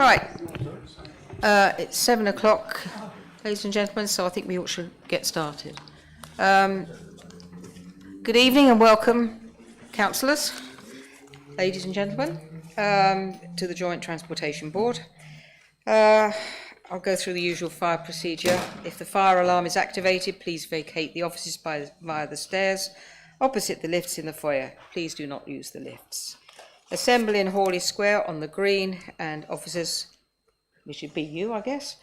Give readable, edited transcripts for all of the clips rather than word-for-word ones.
Right, it's 7 o'clock, ladies and gentlemen, so I think we should get started. Good evening and welcome, councillors, ladies and gentlemen, to the Joint Transportation Board. I'll go through the usual fire procedure. If the fire alarm is activated, please vacate the offices via the stairs opposite the lifts in the foyer. Please do not use the lifts. Assemble in Hawley Square on the green, and officers, which should be you, I guess,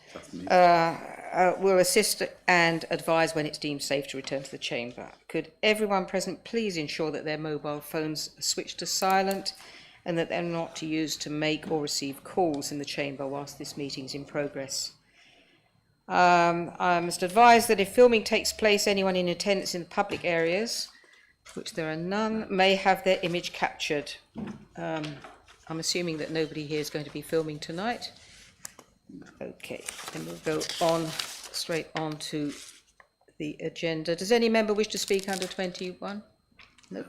will assist and advise when it's deemed safe to return to the chamber. Could everyone present please ensure that their mobile phones are switched to silent and that they're not used to make or receive calls in the chamber whilst this meeting is in progress. I must advise that if filming takes place, anyone in attendance in the public areas, which there are none, may have their image captured. I'm assuming that nobody here is going to be filming tonight. Okay, then we'll go on straight on to the agenda. Does any member wish to speak under 21? No.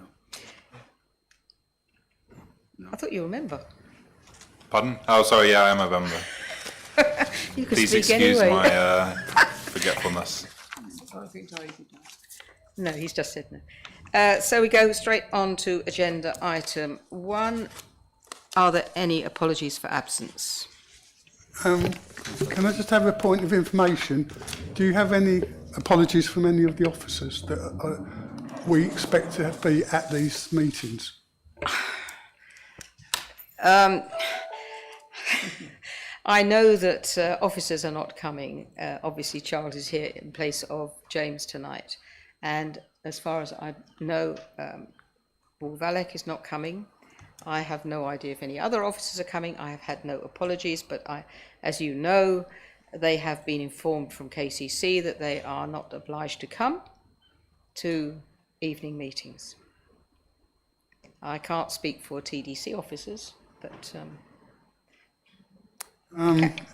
I thought you were a member. Pardon? Oh, sorry, yeah, I am a member. You can Please speak excuse anyway. my forgetfulness. No, he's just said no. So we go straight on to agenda item 1. Are there any apologies for absence? Can I just have a point of information? Do you have any apologies from any of the officers that we expect to be at these meetings? I know that officers are not coming. Obviously, Charles is here in place of James tonight. And as far as I know, Paul Valek is not coming. I have no idea if any other officers are coming. I have had no apologies, but as you know, they have been informed from KCC that they are not obliged to come to evening meetings. I can't speak for TDC officers, but...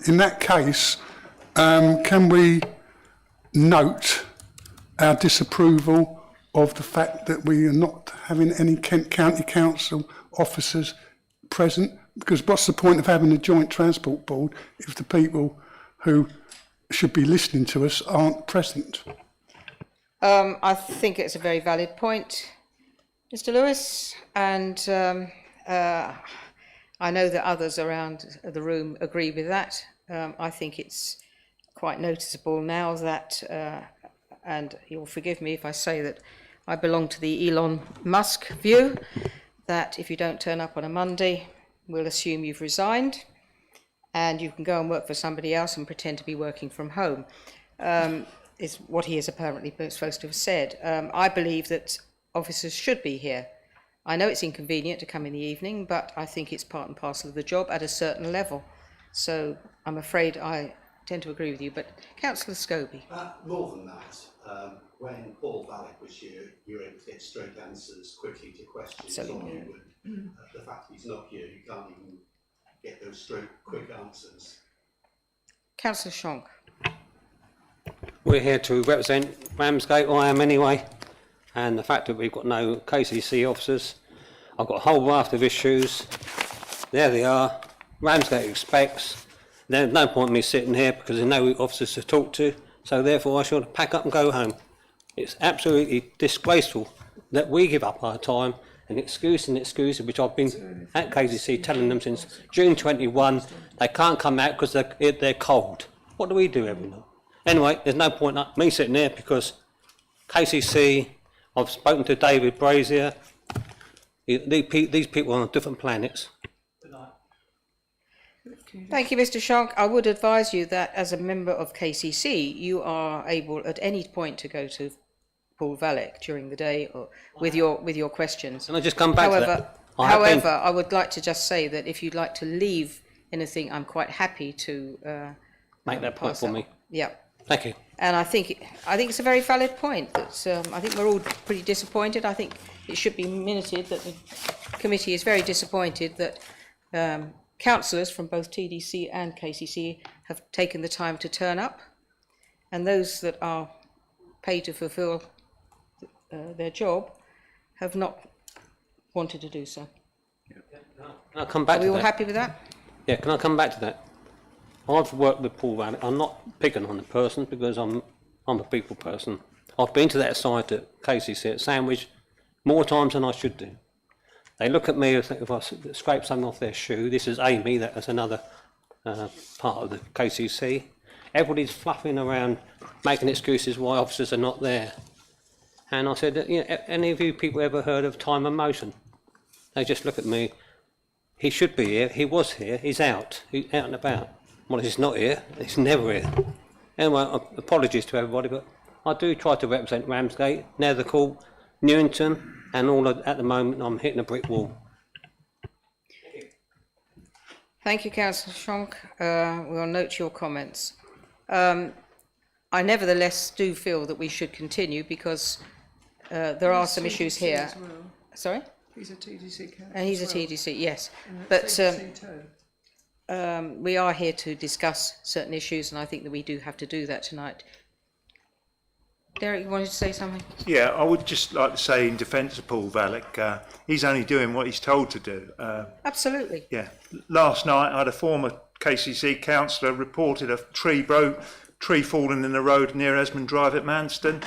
In that case, can we note our disapproval of the fact that we are not having any Kent County Council officers present? Because what's the point of having a joint transport board if the people who should be listening to us aren't present? I think it's a very valid point, Mr. Lewis, and I know that others around the room agree with that. I think it's quite noticeable now that, and you'll forgive me if I say that I belong to the Elon Musk view, that if you don't turn up on a Monday, we'll assume you've resigned and you can go and work for somebody else and pretend to be working from home, is what he is apparently supposed to have said. I believe that officers should be here. I know it's inconvenient to come in the evening, but I think it's part and parcel of the job at a certain level. So I'm afraid I tend to agree with you, but Councillor Scobie. More than that, when Paul Valek was here, you were able to get straight answers quickly to questions. Absolutely. The fact that he's not here, you can't even get those straight, quick answers. Councillor Shonk. We're here to represent Ramsgate, I am anyway, and the fact that we've got no KCC officers. I've got a whole raft of issues. There they are. Ramsgate expects. There's no point in me sitting here because there's no officers to talk to, so therefore I should pack up and go home. It's absolutely disgraceful that we give up our time and excuse, which I've been at KCC telling them since June 21, they can't come out because they're cold. What do we do every night? Anyway, there's no point in me sitting there because KCC, I've spoken to David Brazier, these people are on different planets. Thank you, Mr. Shonk. I would advise you that as a member of KCC, you are able at any point to go to Paul Valek during the day or with your questions. Can I just come back to that? However, I would like to just say that if you'd like to leave anything, I'm quite happy to make that point for me. Yeah. Thank you. And I think it's a very valid point. That I think we're all pretty disappointed. I think it should be minuted that the committee is very disappointed that councillors from both TDC and KCC have taken the time to turn up, and those that are paid to fulfil their job have not wanted to do so. I'll come back Are we to all that. happy with that? Yeah, can I come back to that? I've worked with Paul Vallick. I'm not picking on the person because I'm a people person. I've been to that site at KCC at Sandwich more times than I should do. They look at me as if I scrape something off their shoe. This is Amy, that's another part of the KCC. Everybody's fluffing around, making excuses why officers are not there. And I said, you know, any of you people ever heard of time and motion? They just look at me. He should be here. He was here. He's out and about. Well, he's not here. He's never here. Anyway, apologies to everybody, but I do try to represent Ramsgate, Nethercourt, Newington, and all at the moment I'm hitting a brick wall. Thank you, Councillor Schonk. We'll note your comments. I nevertheless do feel that we should continue because there are some issues here. Sorry? He's a TDC councillor. And he's a TDC, yes. But we are here to discuss certain issues, and I think that we do have to do that tonight. Derek, you wanted to say something? Yeah, I would just like to say in defence of Paul Vallick, he's only doing what he's told to do. Absolutely. Yeah, last night I had a former KCC councillor reported a tree falling in the road near Esmond Drive at Manston.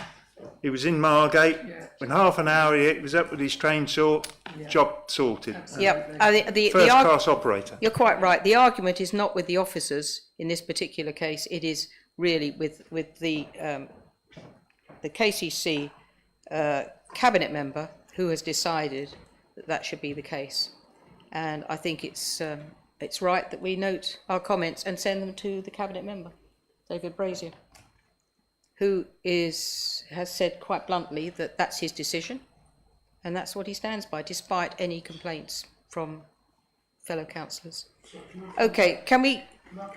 He was in Margate. In half an hour he was up with his train saw, job sorted. Yep. First class operator. You're quite right. The argument is not with the officers in this particular case. It is really with the KCC cabinet member who has decided that that should be the case. And I think it's right that we note our comments and send them to the cabinet member, David Brazier, who has said quite bluntly that that's his decision and that's what he stands by, despite any complaints from fellow councillors. Okay, can we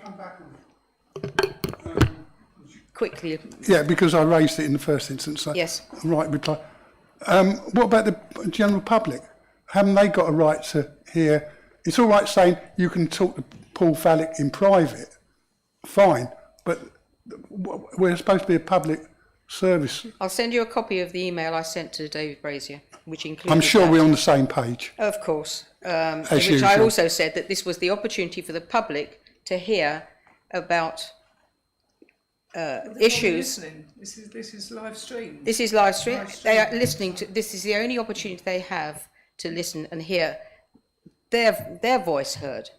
come back quickly? Yeah, because I raised it in the first instance. So Yes. Right reply. What about the general public? Haven't they got a right to hear? It's all right saying you can talk to Paul Vallick in private, fine, but we're supposed to be a public service. I'll send you a copy of the email I sent to David Brazier, which includes. I'm sure we're on the same page. Of course. In which I usual. also said that this was the opportunity for the public to hear about issues. This is live stream. This is live stream. They are listening to. This is the only opportunity they have to listen and hear their voice heard,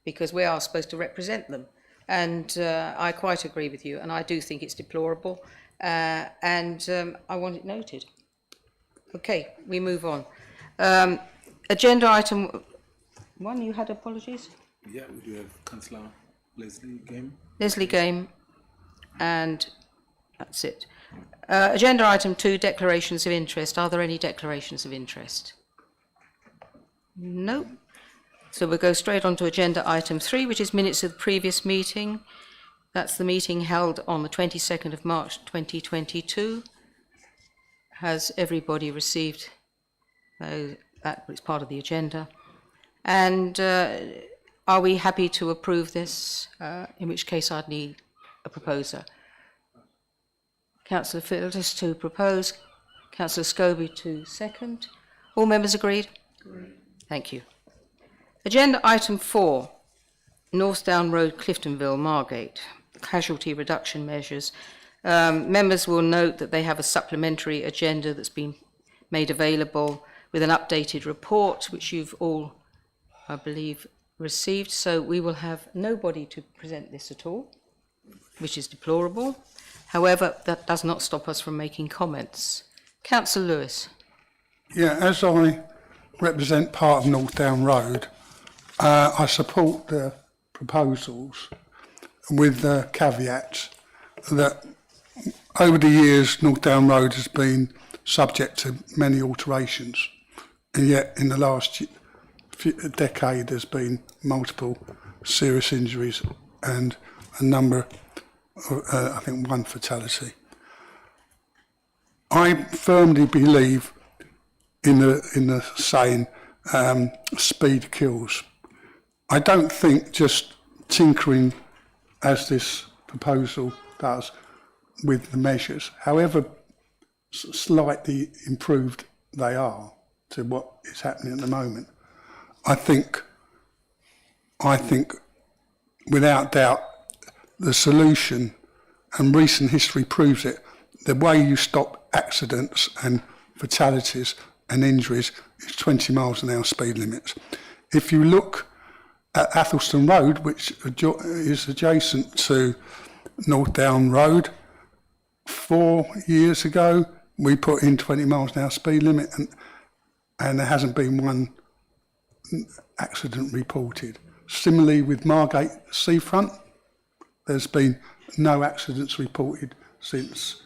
because we are supposed to represent them. And I quite agree with you, and I do think it's deplorable, and I want it noted. Okay, we move on. Agenda item 1, you had apologies? Yeah, we do have Councillor Leslie Game. Leslie Game, and that's it. Agenda item 2, declarations of interest. Are there any declarations of interest? No. So we'll go straight on to agenda item 3, which is minutes of the previous meeting. That's the meeting held on the 22nd of March 2022. Has everybody received that? It's part of the agenda. And are we happy to approve this? In which case I'd need a proposer. Councillor Fielders to propose, Councillor Scobie to second. All members agreed? Agreed. Thank you. Agenda item 4, North Down Road, Cliftonville, Margate, casualty reduction measures. Members will note that they have a supplementary agenda that's been made available with an updated report, which you've all, I believe, received. So we will have nobody to present this at all, which is deplorable. However, that does not stop us from making comments. Councillor Lewis. Yeah, as I represent part of North Down Road, I support the proposals with the caveat that over the years North Down Road has been subject to many alterations, and yet in the last decade there's been multiple serious injuries and a number of, I think one fatality. I firmly believe in the saying, speed kills. I don't think just tinkering, as this proposal does, with the measures, however slightly improved they are to what is happening at the moment, I think without doubt, the solution, and recent history proves it, the way you stop accidents and fatalities and injuries is 20 miles an hour speed limits. If you look at Athelston Road, which is adjacent to North Down Road, 4 years ago we put in 20 miles an hour speed limit, and there hasn't been one accident reported. Similarly with Margate Seafront, there's been no accidents reported since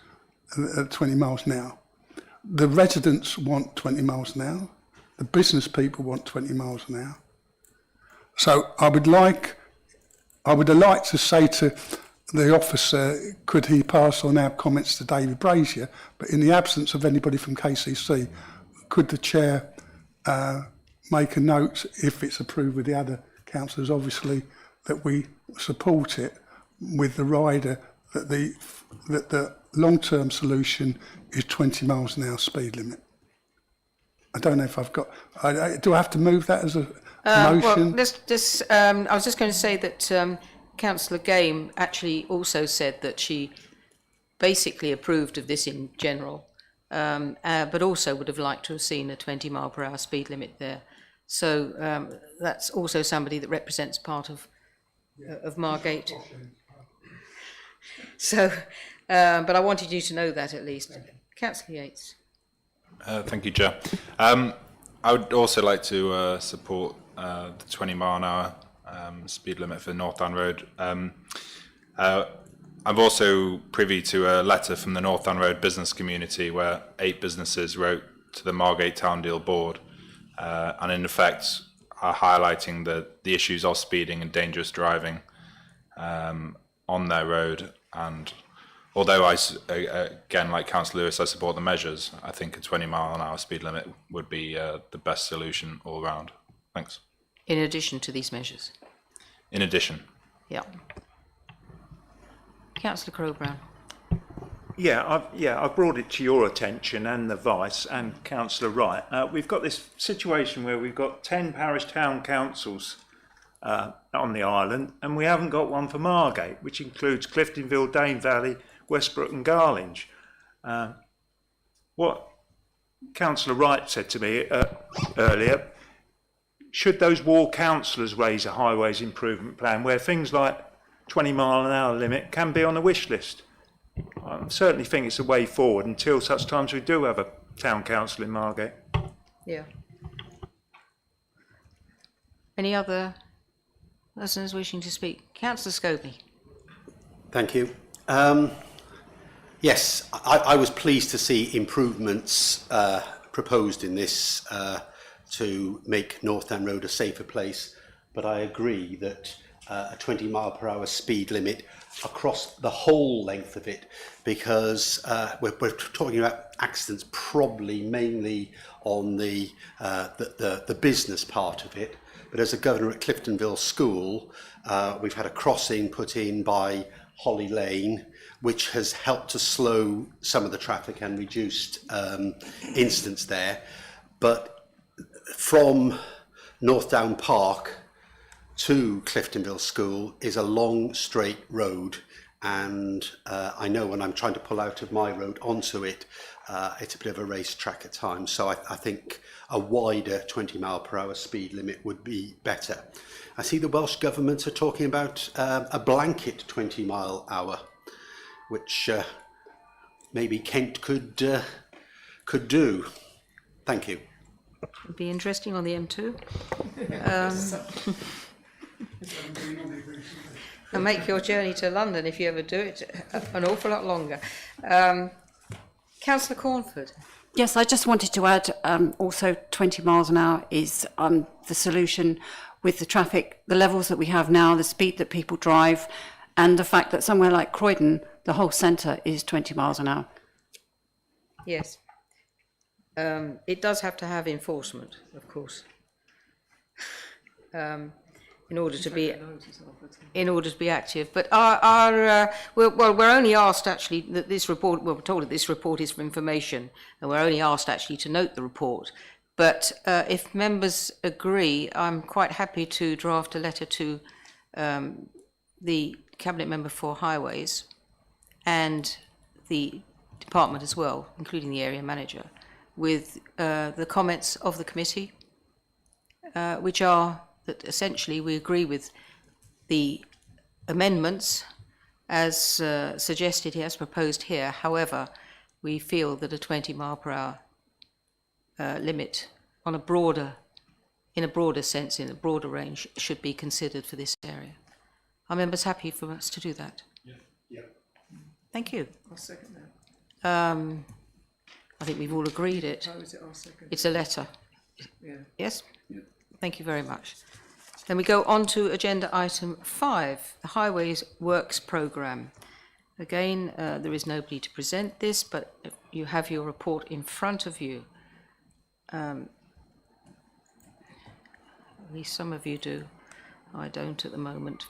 20 miles an hour. The residents want 20 miles an hour. The business people want 20 miles an hour. So I would like to say to the officer, could he pass on our comments to David Brazier, but in the absence of anybody from KCC, could the chair make a note, if it's approved with the other councillors, obviously, that we support it with the rider, that the long-term solution is 20 miles an hour speed limit. I don't know if I've got, do I have to move that as a motion? Well, I was just going to say that Councillor Game actually also said that she basically approved of this in general, but also would have liked to have seen a 20 mile per hour speed limit there. So that's also somebody that represents part of Margate. So, but I wanted you to know that at least. Councillor Yates. Thank you, Chair. I would also like to support the 20 mile an hour speed limit for North Down Road. I'm also privy to a letter from the North Down Road business community where 8 businesses wrote to the Margate Town Deal Board and in effect are highlighting the issues of speeding and dangerous driving on their road. And although again, like Councillor Lewis, I support the measures, I think a 20 mile an hour speed limit would be the best solution all round. Thanks. In addition to these measures? In addition. Yeah. Councillor Crowbrown. I've brought it to your attention and the Vice and Councillor Wright. We've got this situation where we've got 10 parish town councils on the island, and we haven't got one for Margate, which includes Cliftonville, Dane Valley, Westbrook and Garlinge. What Councillor Wright said to me earlier, should those ward councillors raise a highways improvement plan where things like 20 mile an hour limit can be on the wish list? I certainly think it's a way forward until such times we do have a town council in Margate. Yeah. Any other persons wishing to speak? Councillor Scobie. Thank you. Yes, I was pleased to see improvements proposed in this to make North Down Road a safer place, but I agree that a 20 mile per hour speed limit across the whole length of it, because we're talking about accidents probably mainly on the business part of it. But as a governor at Cliftonville School, we've had a crossing put in by Holly Lane, which has helped to slow some of the traffic and reduced incidents there. But from North Down Park to Cliftonville School is a long straight road, and I know when I'm trying to pull out of my road onto it, it's a bit of a racetrack at times. So I think a wider 20 mile per hour speed limit would be better. I see the Welsh Government are talking about a blanket 20 mile hour, which maybe Kent could do. Thank you. Would be interesting on the M2. And make your journey to London, if you ever do it, an awful lot longer. Councillor Cornford. Yes, I just wanted to add also 20 miles an hour is the solution with the traffic, the levels that we have now, the speed that people drive, and the fact that somewhere like Croydon, the whole centre is 20 miles an hour. Yes. It does have to have enforcement, of course, in order to be active. But we're only asked actually that this report. Well, we're told that this report is for information, and we're only asked actually to note the report. But if members agree, I'm quite happy to draft a letter to the Cabinet Member for Highways and the department as well, including the area manager, with the comments of the committee, which are that essentially we agree with the amendments as suggested here, as proposed here. However, we feel that a 20 mile per hour limit on a broader, in a broader sense, in a broader range, should be considered for this area. Are members happy for us to do that? Yeah. Thank you. I'll second that. I think we've all agreed it. How is it our second? It's a letter. Yeah. Yes? Yeah. Thank you very much. Then we go on to agenda item 5, the Highways Works Programme. Again, there is nobody to present this, but you have your report in front of you. At least some of you do. I don't at the moment.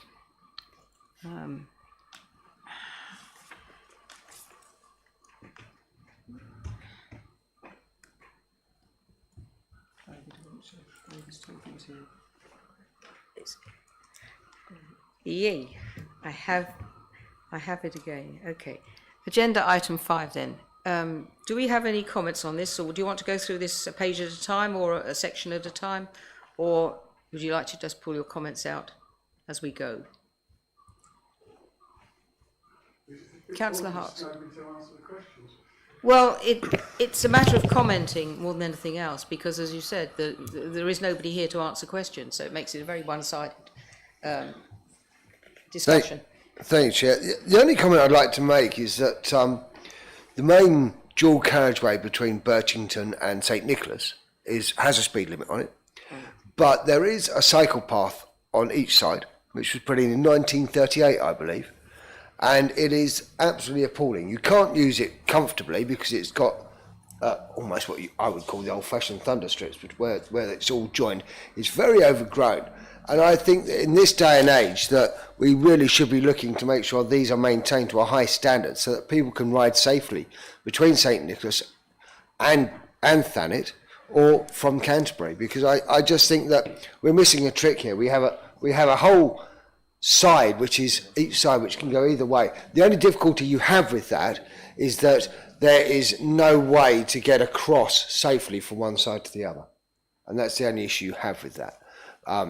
Yay, I have it again. Okay. Agenda item 5 then. Do we have any comments on this, or do you want to go through this a page at a time or a section at a time, or would you like to just pull your comments out as we go? Councillor Hart. Well, it's a matter of commenting more than anything else, because as you said, there is nobody here to answer questions, so it makes it a very one-sided discussion. Thanks, Chair. The only comment I'd like to make is that the main dual carriageway between Birchington and St Nicholas has a speed limit on it, but there is a cycle path on each side, which was put in 1938, I believe, and it is absolutely appalling. You can't use it comfortably because it's got almost what I would call the old-fashioned thunder strips, but where it's all joined. It's very overgrown. And I think that in this day and age that we really should be looking to make sure these are maintained to a high standard so that people can ride safely between St Nicholas and Thanet or from Canterbury, because I just think that we're missing a trick here. We have a whole side each side which can go either way. The only difficulty you have with that is that there is no way to get across safely from one side to the other, and that's the only issue you have with that.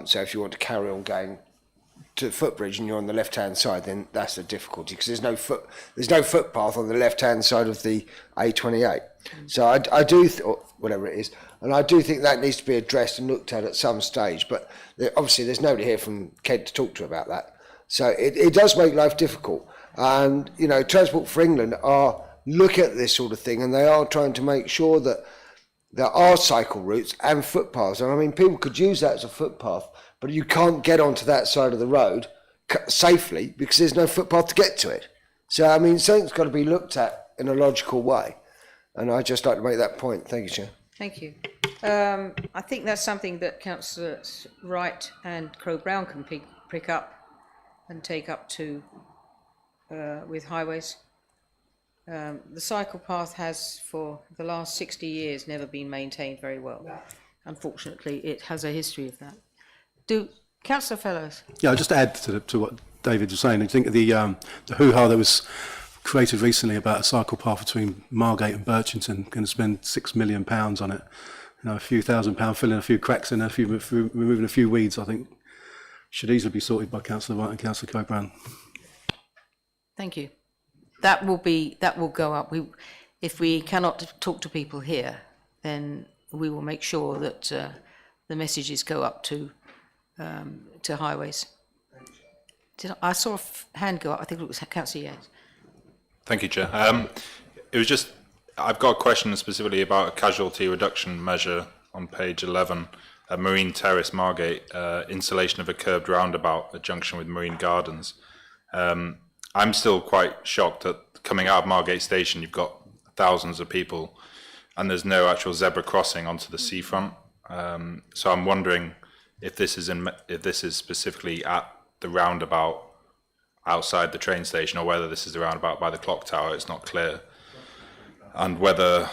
So if you want to carry on going to the footbridge and you're on the left-hand side, then that's the difficulty, because there's no footpath on the left-hand side of the A28. So I do, or whatever it is, and I do think that needs to be addressed and looked at some stage. But obviously, there's nobody here from Kent to talk to about that. So it does make life difficult. And Transport for England look at this sort of thing, and they are trying to make sure that there are cycle routes and footpaths. And I mean, people could use that as a footpath, but you can't get onto that side of the road safely because there's no footpath to get to it. So, I mean, something's got to be looked at in a logical way. And I'd just like to make that point. Thank you, Chair. Thank you. I think that's something that Councillors Wright and Crowe-Brown can pick up and take up to with highways. The cycle path has, for the last 60 years, never been maintained very well. Unfortunately, it has a history of that. Councillor Fellows? Yeah, I'll just add to what David was saying. I think of the hoo-ha that was created recently about a cycle path between Margate and Birchington, going to spend £6 million on it. A few £1,000 filling a few cracks in, removing a few weeds, I think should easily be sorted by Councillor Wright and Councillor Coburn. Thank you. That will go up. If we cannot talk to people here, then we will make sure that the messages go up to highways. I saw a hand go up. I think it was Councillor Yates. Thank you, Chair. It was just, I've got a question specifically about a casualty reduction measure on page 11, Marine Terrace, Margate, installation of a curbed roundabout at junction with Marine Gardens. I'm still quite shocked that coming out of Margate Station, you've got thousands of people and there's no actual zebra crossing onto the seafront. So I'm wondering if this is specifically at the roundabout outside the train station, or whether this is the roundabout by the clock tower. It's not clear, and whether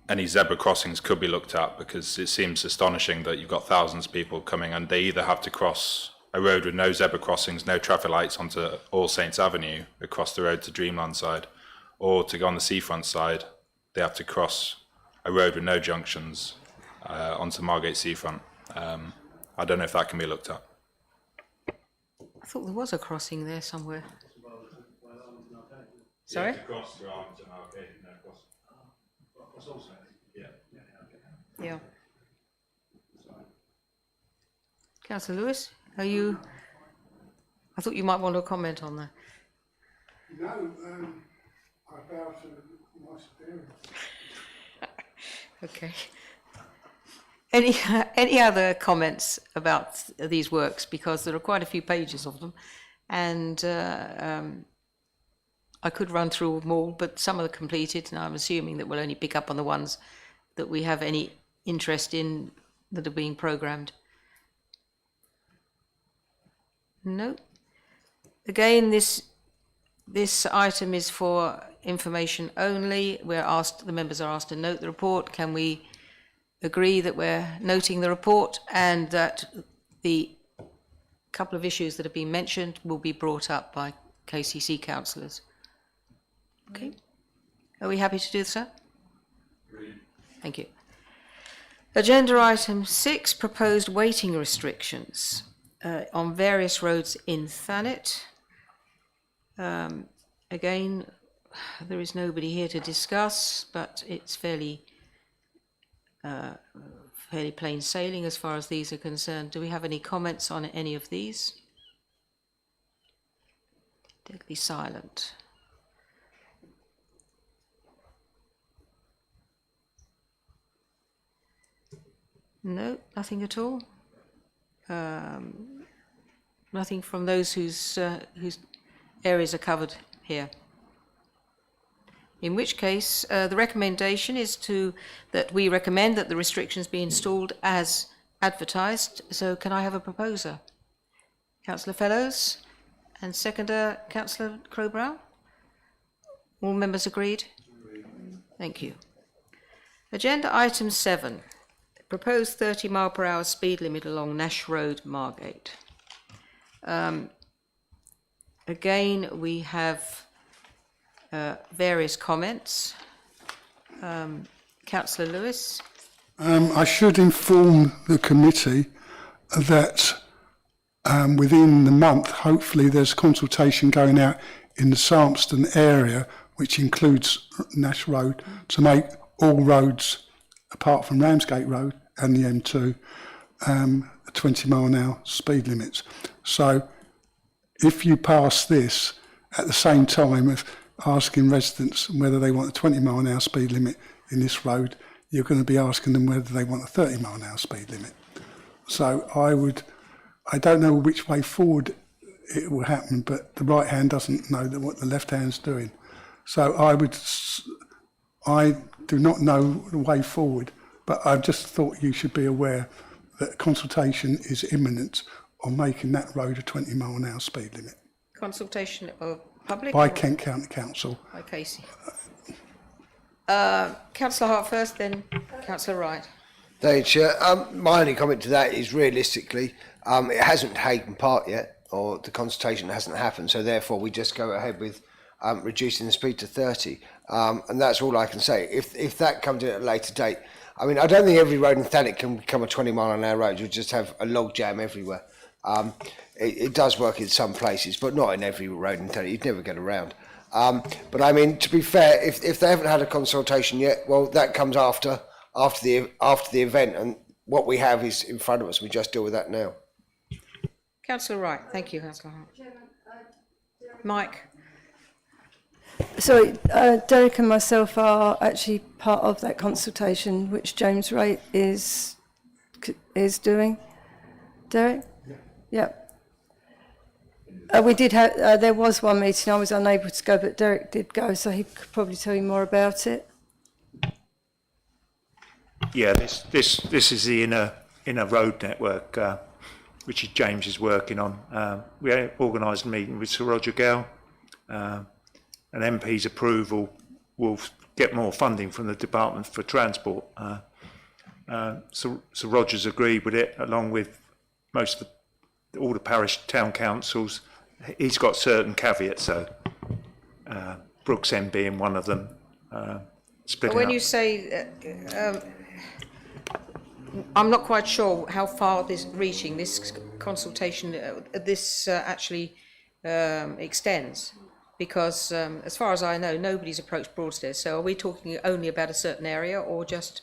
any zebra crossings could be looked at, because it seems astonishing that you've got thousands of people coming and they either have to cross a road with no zebra crossings, no traffic lights onto All Saints Avenue across the road to Dreamland side, or to go on the seafront side, they have to cross a road with no junctions onto Margate seafront. I don't know if that can be looked at. I thought there was a crossing there somewhere. Sorry? Yeah. Councillor Lewis, are you? I thought you might want to comment on that. No, I bow to my superior. Okay. Any other comments about these works? Because there are quite a few pages of them, and I could run through them all, but some are completed, and I'm assuming that we'll only pick up on the ones that we have any interest in that are being programmed. No. Again, this item is for information only. The members are asked to note the report. Can we agree that we're noting the report and that the couple of issues that have been mentioned will be brought up by KCC councillors? Okay. Are we happy to do so? Thank you. Agenda item 6, proposed waiting restrictions on various roads in Thanet. Again, there is nobody here to discuss, but it's fairly plain sailing as far as these are concerned. Do we have any comments on any of these? Deadly silent. No, nothing at all. Nothing from those whose areas are covered here. In which case, the recommendation is that we recommend that the restrictions be installed as advertised. So can I have a proposer? Councillor Fellows and seconder, Councillor Crowbrow? All members agreed? Thank you. Agenda item 7, proposed 30-mile-per-hour speed limit along Nash Road, Margate. Again, we have various comments. Councillor Lewis. I should inform the committee that within the month, hopefully there's consultation going out in the Sampston area, which includes Nash Road, to make all roads, apart from Ramsgate Road and the M2, 20-mile-an-hour speed limits. So if you pass this at the same time of asking residents whether they want a 20-mile-an-hour speed limit in this road, you're going to be asking them whether they want a 30-mile-an-hour speed limit. So I don't know which way forward it will happen, but the right hand doesn't know what the left hand's doing. So I do not know the way forward, but I just thought you should be aware that consultation is imminent on making that road a 20-mile-an-hour speed limit. Consultation of public? By Kent County Council. By Casey. Councillor Hart first, then Councillor Wright. Thank you, Chair. My only comment to that is realistically, it hasn't taken part yet, or the consultation hasn't happened, so therefore we just go ahead with reducing the speed to 30. And that's all I can say. If that comes in at a later date, I mean, I don't think every road in Thanet can become a 20-mile-an-hour road. You'll just have a log jam everywhere. It does work in some places, but not in every road in Thanet. You'd never get around. But I mean, to be fair, if they haven't had a consultation yet, well, that comes after the event, and what we have is in front of us. We just deal with that now. Councillor Wright. Thank you, Councillor Hart. Mike. Sorry, Derek and myself are actually part of that consultation, which James Wright is doing. Derek? Yeah. We did have, there was one meeting, I was unable to go, but Derek did go, so he could probably tell you more about it. Yeah, this is the inner road network, which James is working on. We organised a meeting with Sir Roger Gow. An MP's approval will get more funding from the Department for Transport. So Roger's agreed with it, along with most of all the parish town councils, he's got certain caveats though. Brooks End being one of them. Splitting When up. you say, I'm not quite sure how far this consultation, actually extends, because as far as I know, nobody's approached Broadstairs. So are we talking only about a certain area, or just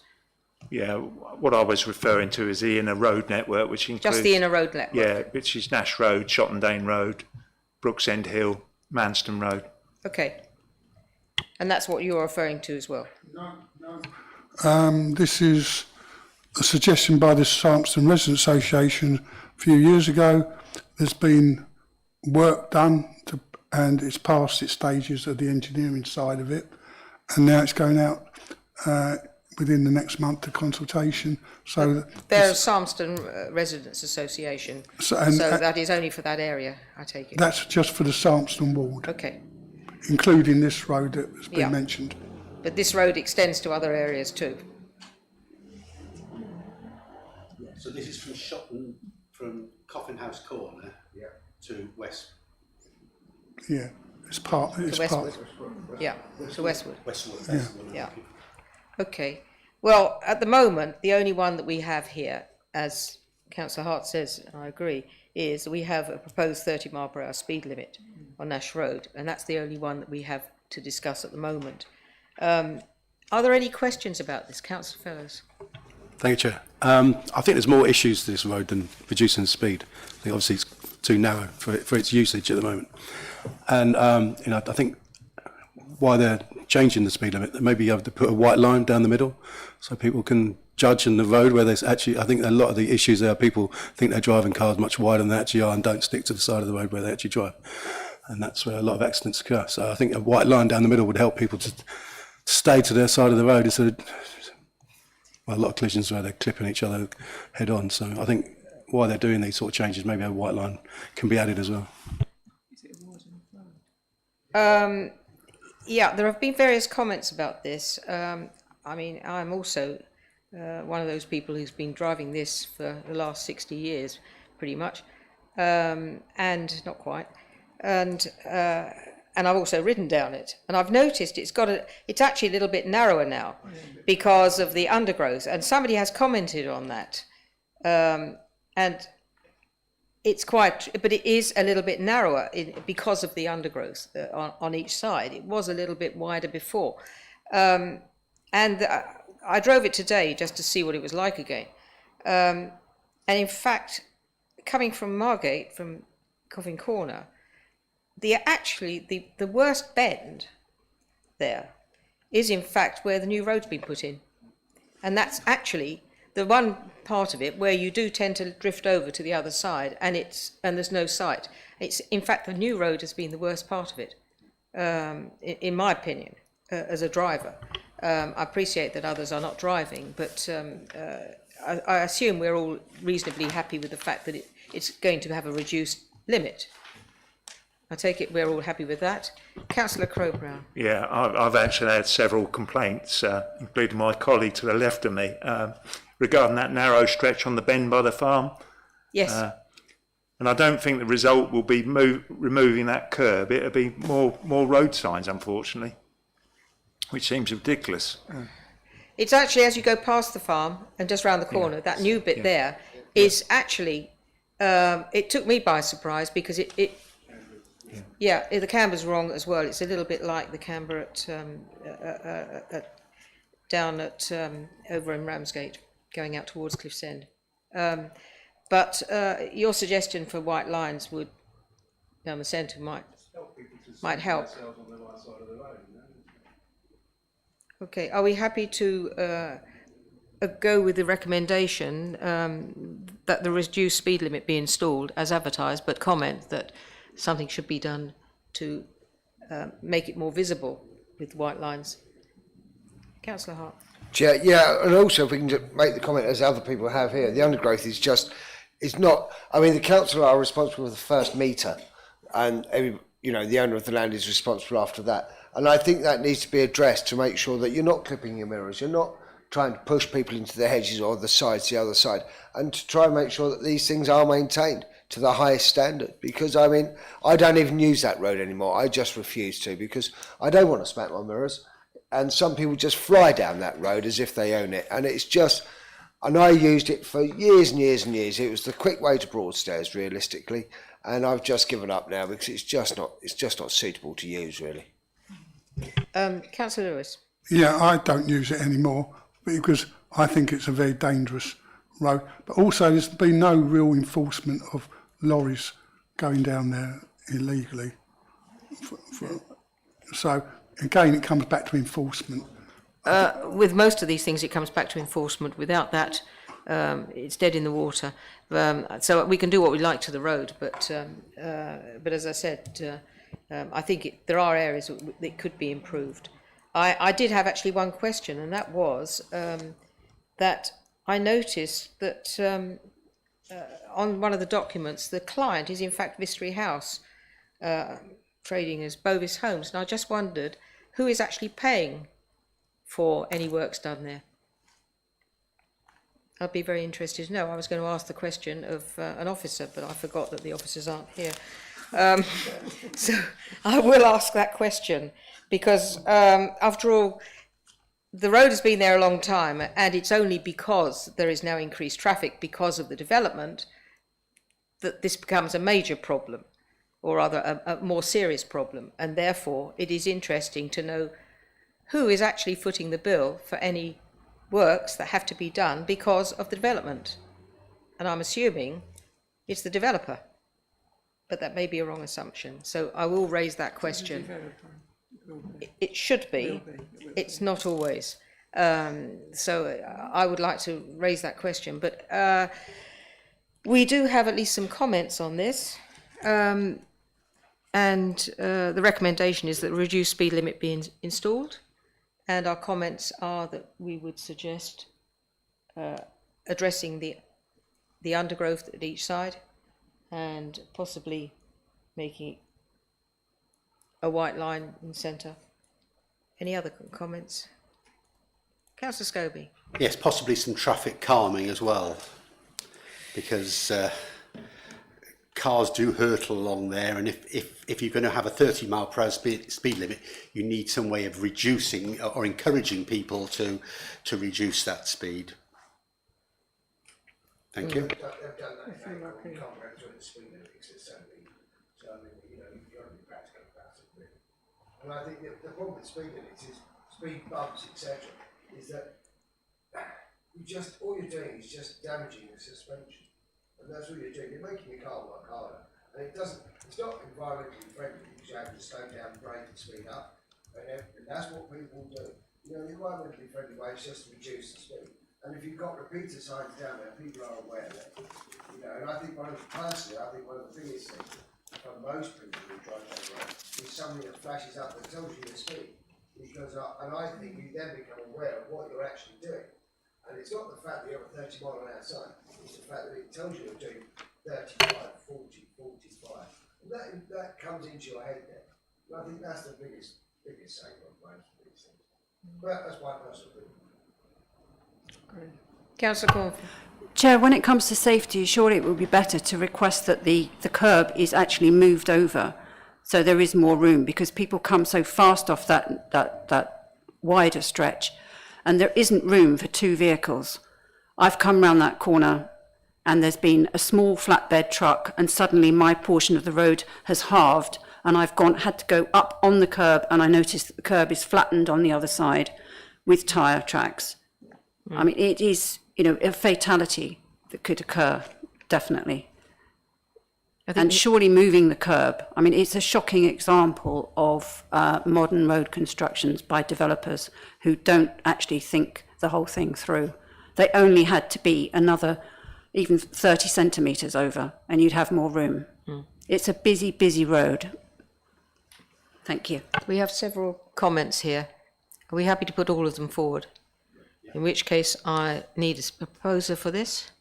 Yeah, what I was referring to is the inner road network, which includes... just the inner road network? Yeah, which is Nash Road, Shottendane Road, Brooks End Hill, Manston Road. Okay. And that's what you're referring to as well? This is a suggestion by the Southampton Residents Association a few years ago. There's been work done and it's passed its stages of the engineering side of it, and now it's going out within the next month to consultation. So They're a Southampton Residents Association, so that is only for that area, I take it? that's just for the Southampton ward, Okay. including this road that has been Yeah. mentioned. But this road extends to other areas too? So this is from Coffin House Corner to West. Yeah, it's part. To Westwood? Yeah, to Westwood. Westwood. Yeah. Okay. Well, at the moment, the only one that we have here, as Councillor Hart says, and I agree, is we have a proposed 30-mile-per-hour speed limit on Nash Road, and that's the only one that we have to discuss at the moment. Are there any questions about this, Councillor Fellows? Thank you, Chair. I think there's more issues to this road than reducing the speed. I think obviously it's too narrow for its usage at the moment. And, I think why they're changing the speed limit, maybe you have to put a white line down the middle so people can judge in the road where there's actually, I think a lot of the issues there, people think they're driving cars much wider than they actually are and don't stick to the side of the road where they actually drive. And that's where a lot of accidents occur. So I think a white line down the middle would help people to stay to their side of the road instead of, well, a lot of collisions where they're clipping each other head on. So I think why they're doing these sort of changes, maybe a white line can be added as well. Yeah, there have been various comments about this. I mean, I'm also one of those people who's been driving this for the last 60 years, pretty much, and not quite, and I've also ridden down it, and I've noticed it's actually a little bit narrower now because of the undergrowth, and somebody has commented on that, and it's quite, but it is a little bit narrower because of the undergrowth on each side. It was a little bit wider before. And I drove it today just to see what it was like again. And in fact, coming from Margate, from Coffin Corner, the worst bend there is in fact where the new road's been put in. And that's actually the one part of it where you do tend to drift over to the other side, and there's no sight. It's in fact the new road has been the worst part of it, in my opinion, as a driver. I appreciate that others are not driving, but I assume we're all reasonably happy with the fact that it's going to have a reduced limit. I take it we're all happy with that. Councillor Crowbrown. Yeah, I've actually had several complaints, including my colleague to the left of me, regarding that narrow stretch on the bend by the farm. Yes. And I don't think the result will be removing that curb. It'll be more road signs, unfortunately, which seems ridiculous. It's actually, as you go past the farm and just round the corner, that new bit there is actually, it took me by surprise because the camber's wrong as well. It's a little bit like the camber down at over in Ramsgate, going out towards Cliff's End. But your suggestion for white lines would down the centre might help. Okay, are we happy to go with the recommendation that the reduced speed limit be installed as advertised, but comment that something should be done to make it more visible with white lines? Councillor Hart. Yeah, and also if we can just make the comment as other people have here, the undergrowth is not, I mean, the council are responsible for the first metre, and the owner of the land is responsible after that. And I think that needs to be addressed to make sure that you're not clipping your mirrors, you're not trying to push people into the hedges or the sides, the other side, and to try and make sure that these things are maintained. to the highest standard, because I mean, I don't even use that road anymore. I just refuse to, because I don't want to smack my mirrors, and some people just fly down that road as if they own it, and it's just, and I used it for years and years and years. It was the quick way to Broadstairs, realistically, and I've just given up now because it's just not suitable to use, really. Councillor Lewis. Yeah, I don't use it anymore because I think it's a very dangerous road. But also, there's been no real enforcement of lorries going down there illegally. So, again, it comes back to enforcement. With most of these things, it comes back to enforcement. Without that, it's dead in the water. So we can do what we like to the road, but as I said, I think there are areas that could be improved. I did have actually one question, and that was that I noticed that on one of the documents, the client is in fact Vistry House, trading as Bovis Homes, and I just wondered who is actually paying for any works done there. I'd be very interested to know. I was going to ask the question of an officer, but I forgot that the officers aren't here. So I will ask that question because, after all, the road has been there a long time, and it's only because there is now increased traffic because of the development that this becomes a major problem, or rather a more serious problem, and therefore it is interesting to know who is actually footing the bill for any works that have to be done because of the development. And I'm assuming it's the developer, but that may be a wrong assumption. So I will raise that question. It should be. It's not always. So I would like to raise that question. But we do have at least some comments on this. And the recommendation is that the reduced speed limit be installed. And our comments are that we would suggest addressing the undergrowth at each side and possibly making a white line in the centre. Any other comments? Councillor Scobie. Yes, possibly some traffic calming as well, because cars do hurtle along there, and if you're going to have a 30-mile-per-hour speed limit, you need some way of reducing or encouraging people to reduce that speed. Thank you. And I think the problem with speed limits is speed bumps, etc., is that all you're doing is just damaging the suspension. And that's what you're doing. You're making the car work harder. And it's not environmentally friendly because you have to slow down, brake and speed up. And that's what people do. You know, the environmentally friendly way is just to reduce the speed. And if you've got repeater signs down there, people are aware of it. You know, and I think one of the biggest things for most people who drive down the road is something that flashes up that tells you the speed. Because and I think you then become aware of what you're actually doing. And it's not the fact that you have a 30-mile-an-hour sign, it's the fact that it tells you you're doing 35, 40, 45. And that comes into your head then. And I think that's the biggest saying on most of these things. But that's my personal opinion. Councillor Cornford. Chair, when it comes to safety, surely it would be better to request that the curb is actually moved over so there is more room, because people come so fast off that wider stretch and there isn't room for two vehicles. I've come round that corner and there's been a small flatbed truck and suddenly my portion of the road has halved and I've had to go up on the curb, and I noticed that the curb is flattened on the other side with tyre tracks. I mean, it is, a fatality that could occur, definitely. And surely moving the curb, I mean, it's a shocking example of modern road constructions by developers who don't actually think the whole thing through. They only had to be another even 30 centimetres over and you'd have more room. It's a busy, busy road. Thank you. We have several comments here. Are we happy to put all of them forward? In which case, I need a proposer for this.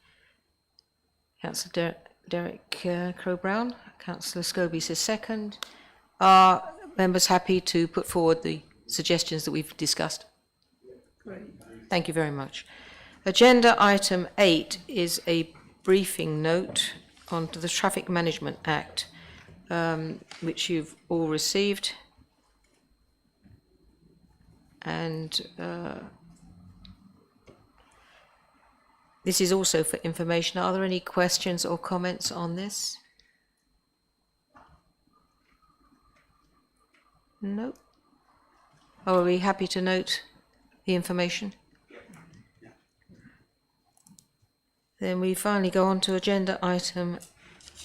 Councillor Derek Crowe-Brown. Councillor Scobie says second. Are members happy to put forward the suggestions that we've discussed? Great. Thank you very much. Agenda item 8 is a briefing note on to the Traffic Management Act, which you've all received. And this is also for information. Are there any questions or comments on this? No. Are we happy to note the information? Then we finally go on to agenda item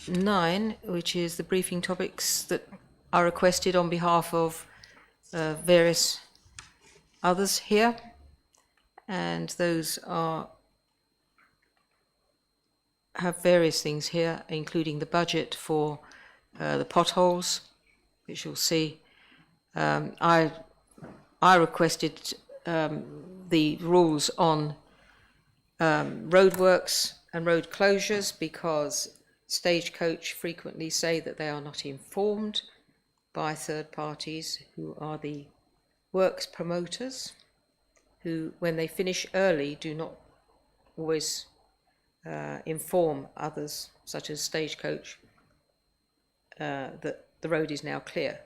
9, which is the briefing topics that are requested on behalf of various others here. And those have various things here, including the budget for the potholes, which you'll see. I requested the rules on roadworks and road closures because Stagecoach frequently say that they are not informed by third parties who are the works promoters, who, when they finish early, do not always inform others, such as Stagecoach, that the road is now clear.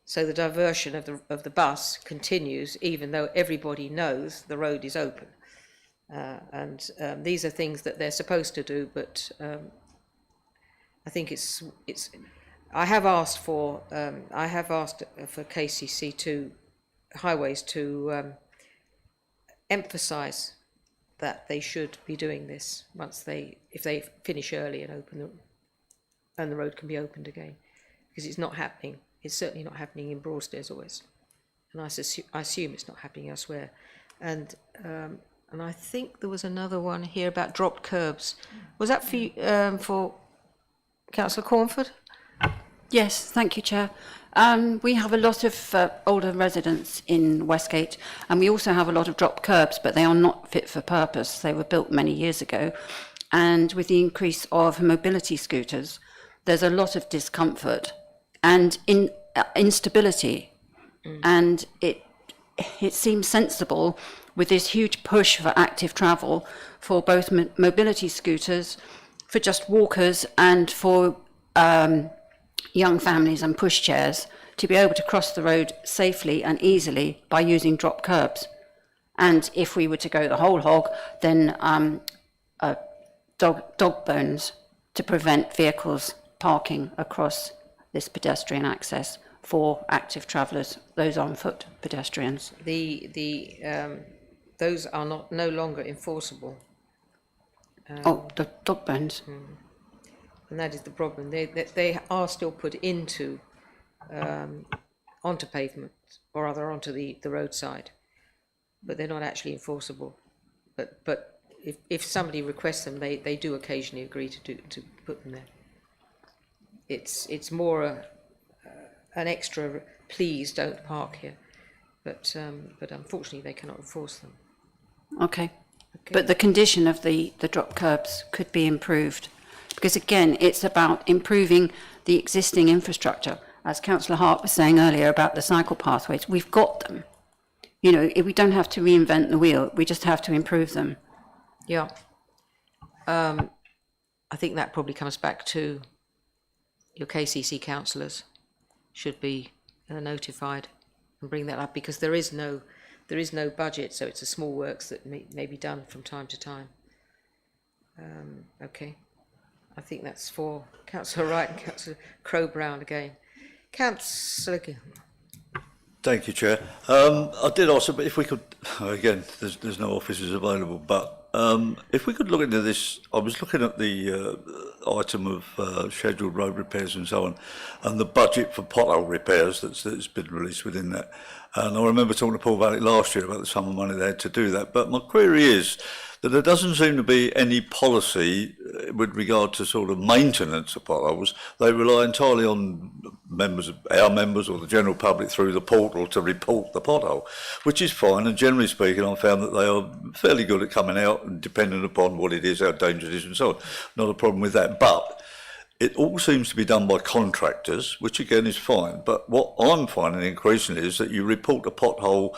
So the diversion of the bus continues, even though everybody knows the road is open. And these are things that they're supposed to do, but I think I have asked for KCC highways to emphasise that they should be doing this if they finish early and and the road can be opened again, because it's not happening. It's certainly not happening in Broadstairs always, and I assume it's not happening elsewhere. And I think there was another one here about dropped curbs. Was that for Councillor Cornford? Yes, thank you, Chair. We have a lot of older residents in Westgate, and we also have a lot of dropped curbs, but they are not fit for purpose. They were built many years ago, and with the increase of mobility scooters, there's a lot of discomfort and instability, and it seems sensible with this huge push for active travel for both mobility scooters, for just walkers, and for young families and pushchairs to be able to cross the road safely and easily by using drop curbs. And if we were to go the whole hog, then dog bones to prevent vehicles parking across this pedestrian access for active travellers, those on foot pedestrians. Those are no longer enforceable. The dog bones. And that is the problem. They are still put onto pavement, or rather onto the roadside, but they're not actually enforceable. But if somebody requests them, they do occasionally agree to put them there. It's more an extra please don't park here, but unfortunately they cannot enforce them. Okay. But the condition of the drop curbs could be improved, because again, it's about improving the existing infrastructure. As Councillor Hart was saying earlier about the cycle pathways, we've got them. You know, we don't have to reinvent the wheel, we just have to improve them. Yeah. I think that probably comes back to your KCC councillors should be notified and bring that up, because there is no budget, so it's a small works that may be done from time to time. Okay. I think that's for Councillor Wright and Councillor Crowe-Brown again. Councillor Gill. Thank you, Chair. I did also, but if we could, again, there's no officers available, but if we could look into this, I was looking at the item of scheduled road repairs and so on, and the budget for pothole repairs that's been released within that. And I remember talking to Paul about it last year about the sum of money they had to do that. But my query is that there doesn't seem to be any policy with regard to sort of maintenance of potholes. They rely entirely on our members or the general public through the portal to report the pothole, which is fine. And generally speaking, I've found that they are fairly good at coming out and depending upon what it is, how dangerous it is and so on. Not a problem with that. But it all seems to be done by contractors, which again is fine. But what I'm finding increasingly is that you report a pothole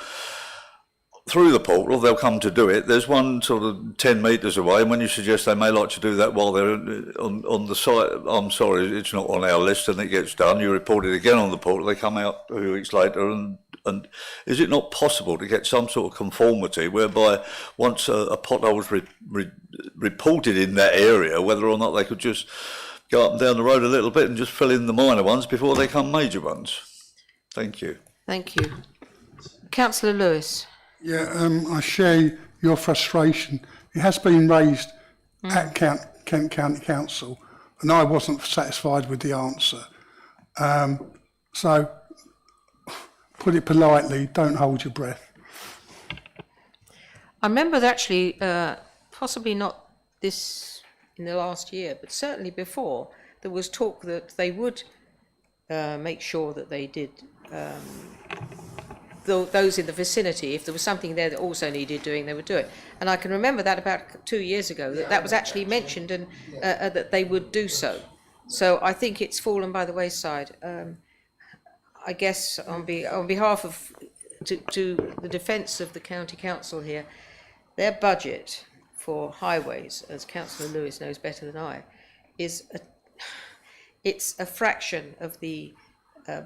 through the portal, they'll come to do it. There's one sort of 10 metres away, and when you suggest they may like to do that while they're on the site, I'm sorry, it's not on our list, and it gets done. You report it again on the portal, they come out a few weeks later, and is it not possible to get some sort of conformity whereby once a pothole's reported in that area, whether or not they could just go up and down the road a little bit and just fill in the minor ones before they come major ones? Thank you. Thank you. Councillor Lewis. Yeah, I share your frustration. It has been raised at Kent County Council, and I wasn't satisfied with the answer. So, put it politely, don't hold your breath. I remember that actually, possibly not this in the last year, but certainly before, there was talk that they would make sure that they did those in the vicinity, if there was something there that also needed doing, they would do it. And I can remember that about 2 years ago, that was actually mentioned, and that they would do so. So I think it's fallen by the wayside. I guess on behalf of, to the defence of the County Council here, their budget for highways, as Councillor Lewis knows better than I, it's a fraction of the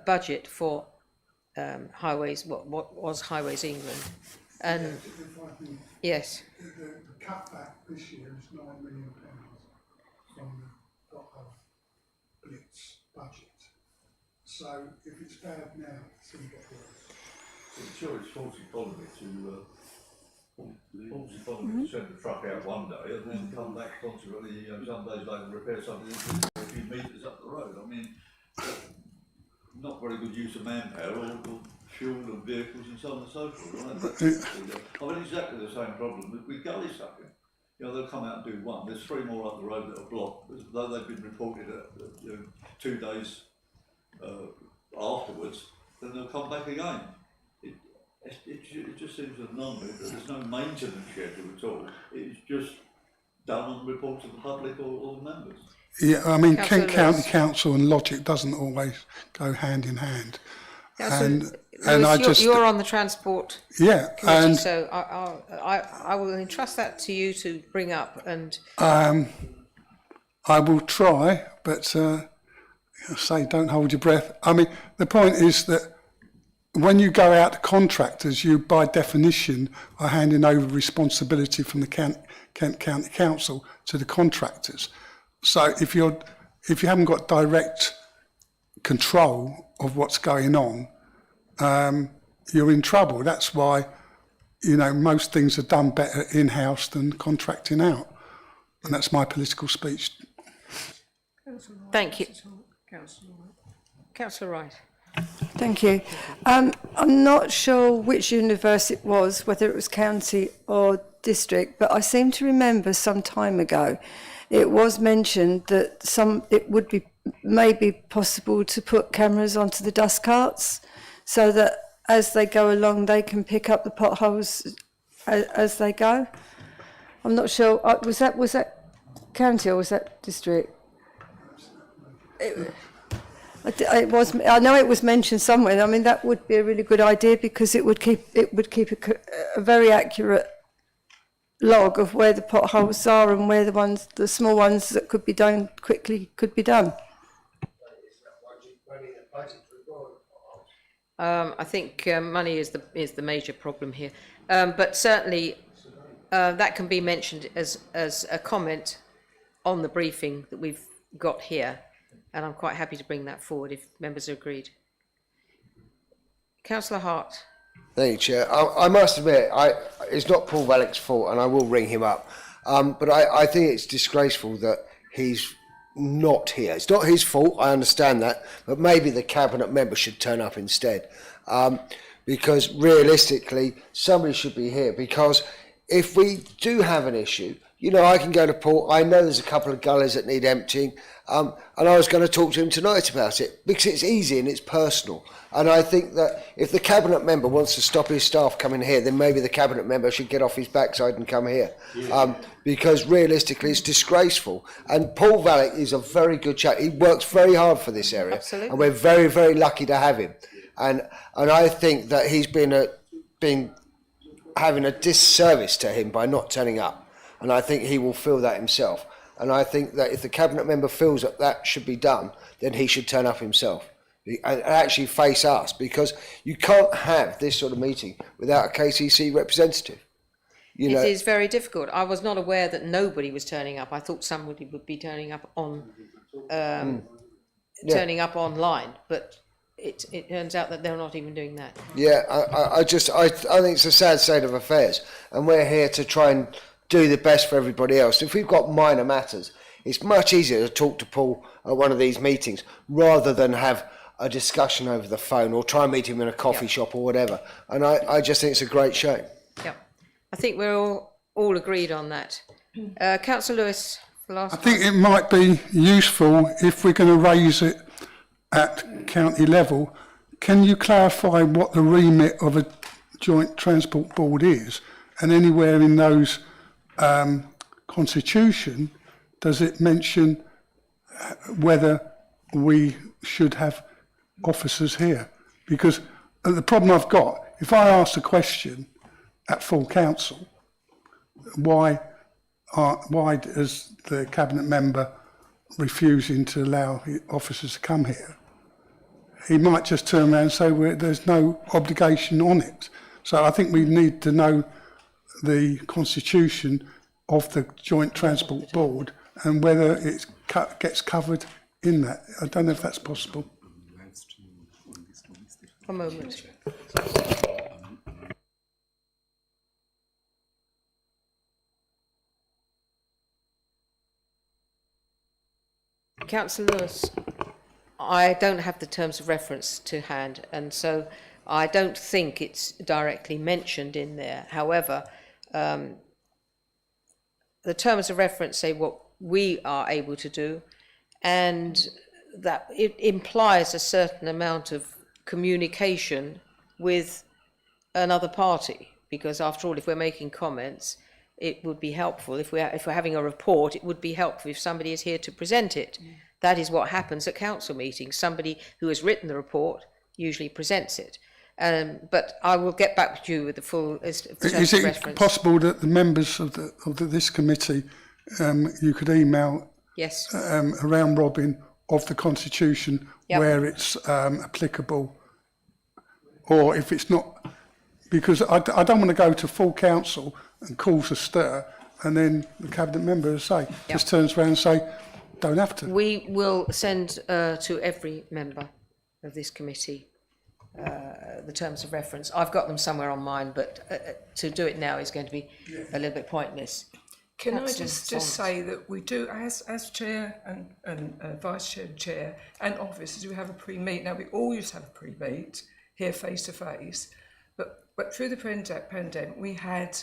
budget for highways, what was Highways England, and yes. The cutback this year is £9 million from the Blitz budget. So if it's bad now, it's going to get worse. I'm sure it's false economy to send the truck out one day and then come back consequently some days later and repair something a few metres up the road. I mean, not very good use of manpower or fuel and vehicles and so on and so forth. Right? I mean, exactly the same problem with gully sucking. You know, they'll come out and do one. There's 3 more up the road that are blocked, though they've been reported 2 days afterwards. Then they'll come back again. It just seems an anomaly that there's no maintenance schedule at all. It's just done on reports of the public or the members. Yeah, I mean, Kent County Council and logic doesn't always go hand in hand. And you're on the transport committee, and so I will entrust that to you to bring up, and I will try, but I say don't hold your breath. I mean, the point is that when you go out to contractors, you by definition are handing over responsibility from the Kent County Council to the contractors. So if you haven't got direct control of what's going on, you're in trouble. That's why, you know, most things are done better in-house than contracting out. And that's my political speech. thank you. Councillor Wright. Thank you. I'm not sure which universe it was, whether it was county or district, but I seem to remember some time ago it was mentioned that it would be maybe possible to put cameras onto the dust carts so that as they go along they can pick up the potholes as they go. I'm not sure, was that county or was that district? It was. I know it was mentioned somewhere. I mean, that would be a really good idea because it would keep a very accurate log of where the potholes are and where the small ones that could be done quickly could be done. I think money is the major problem here, but certainly that can be mentioned as a comment on the briefing that we've got here. And I'm quite happy to bring that forward if members are agreed. Councillor Hart. Thank you, Chair. I must admit, it's not Paul Vallick's fault, and I will ring him up. But I think it's disgraceful that he's not here. It's not his fault, I understand that, but maybe the cabinet member should turn up instead. Because realistically, somebody should be here. Because if we do have an issue, you know, I can go to Paul. I know there's a couple of gullies that need emptying. And I was going to talk to him tonight about it because it's easy and it's personal. And I think that if the cabinet member wants to stop his staff coming here, then maybe the cabinet member should get off his backside and come here. Because realistically, it's disgraceful. And Paul Vallick is a very good chap. He works very hard for this area. Absolutely. And we're very, very lucky to have him. And I think that he's been having a disservice to him by not turning up. And I think he will feel that himself. And I think that if the cabinet member feels that that should be done, then he should turn up himself and actually face us, because you can't have this sort of meeting without a KCC representative. You know, It is very difficult. I was not aware that nobody was turning up. I thought somebody would be turning up on, turning up online, but it turns out that they're not even doing that. yeah, I think it's a sad state of affairs, and we're here to try and do the best for everybody else. If we've got minor matters, it's much easier to talk to Paul at one of these meetings rather than have a discussion over the phone or try and meet him in a coffee shop or whatever. And I just think it's a great shame. Yeah, I think we're all agreed on that. Councillor Lewis, for last. I think it might be useful if we're going to raise it at county level. Can you clarify what the remit of a joint transport board is, and anywhere in those constitution does it mention whether we should have officers here? Because the problem I've got, if I ask a question at full council, why is the cabinet member refusing to allow officers to come here? He might just turn around and say, well, there's no obligation on it. So I think we need to know the constitution of the Joint Transport Board and whether it gets covered in that. I don't know if that's possible. A moment. Councillor Lewis, I don't have the terms of reference to hand, and so I don't think it's directly mentioned in there. However, the terms of reference say what we are able to do, and that it implies a certain amount of communication with another party, because after all, if we're making comments, it would be helpful if we're having a report. It would be helpful if somebody is here to present it. That is what happens at council meetings. Somebody who has written the report usually presents it. But I will get back to you with the full terms of reference. Is it possible that the members of this committee, you could email yes, a round robin of the constitution where it's applicable, or if it's not, because I don't want to go to full council and cause a stir, and then the cabinet member, as I say, just turns around and say, don't have to. We will send to every member of this committee the terms of reference. I've got them somewhere on mine, but to do it now is going to be a little bit pointless. Can I just say that we do, as chair and vice chair and officers, we have a pre-meet. Now, we all used to have a pre-meet here face to face, but through the pandemic, we had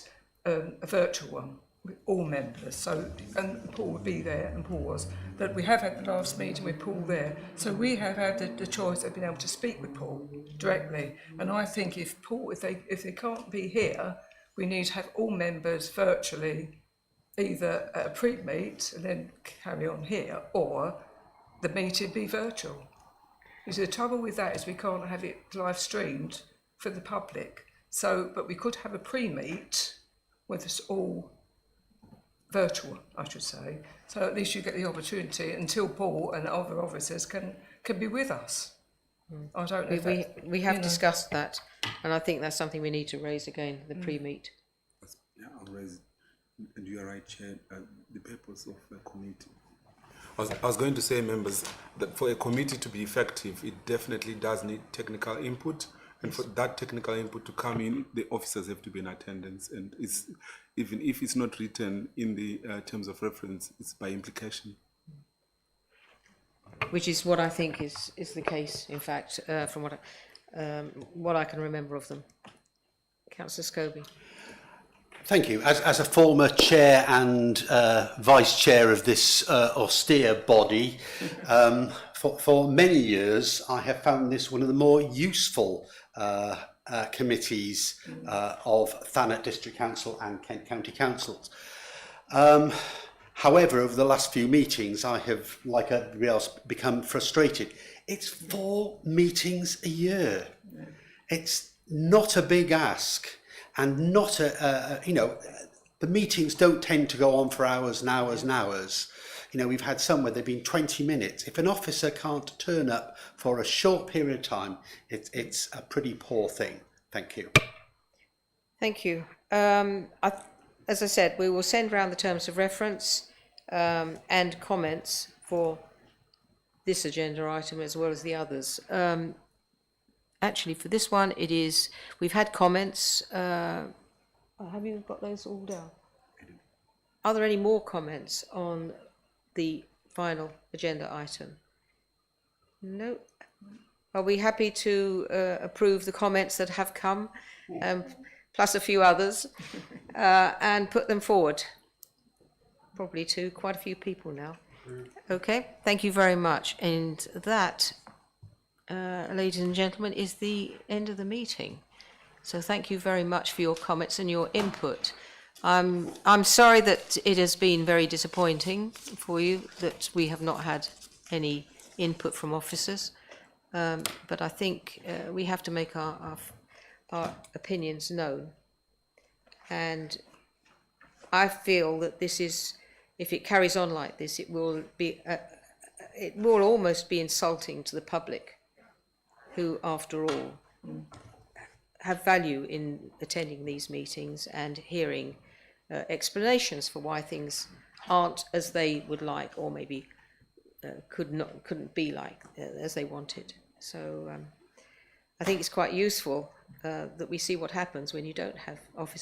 a virtual one with all members. So, and Paul would be there, and Paul was, but we have had the last meeting with Paul there. So we have had the choice of being able to speak with Paul directly. And I think if they can't be here, we need to have all members virtually, either at a pre-meet and then carry on here, or the meeting be virtual. You see, the trouble with that is we can't have it live streamed for the public. So, but we could have a pre-meet with us all virtual, I should say. So at least you get the opportunity until Paul and other officers can be with us. I don't know if we have discussed that, and I think that's something we need to raise again, the pre-meet. Yeah, I'll raise it. And you are right, Chair, the purpose of a committee. I was going to say, members, that for a committee to be effective, it definitely does need technical input. And for that technical input to come in, the officers have to be in attendance. And it's, even if it's not written in the terms of reference, it's by implication. Which is what I think is the case, in fact, from what I can remember of them. Councillor Scobie. Thank you. As a former chair and vice chair of this austere body, for many years I have found this one of the more useful committees of Thanet District Council and Kent County Councils. However, over the last few meetings, I have, like everybody else, become frustrated. It's 4 meetings a year. It's not a big ask. and not the meetings don't tend to go on for hours and hours and hours. You know, we've had some where they've been 20 minutes. If an officer can't turn up for a short period of time, it's a pretty poor thing. Thank you. Thank you. As I said, we will send round the terms of reference and comments for this agenda item as well as the others. Actually, for this one, we've had comments. Have you got those all down? Are there any more comments on the final agenda item? No. Are we happy to approve the comments that have come, plus a few others, and put them forward? Probably to quite a few people now. Okay, thank you very much. And that, ladies and gentlemen, is the end of the meeting. So thank you very much for your comments and your input. I'm sorry that it has been very disappointing for you that we have not had any input from officers, but I think we have to make our opinions known. And I feel that this is, if it carries on like this, it will almost be insulting to the public, who, after all, have value in attending these meetings and hearing explanations for why things aren't as they would like, or maybe couldn't be like as they wanted. So I think it's quite useful that we see what happens when you don't have officers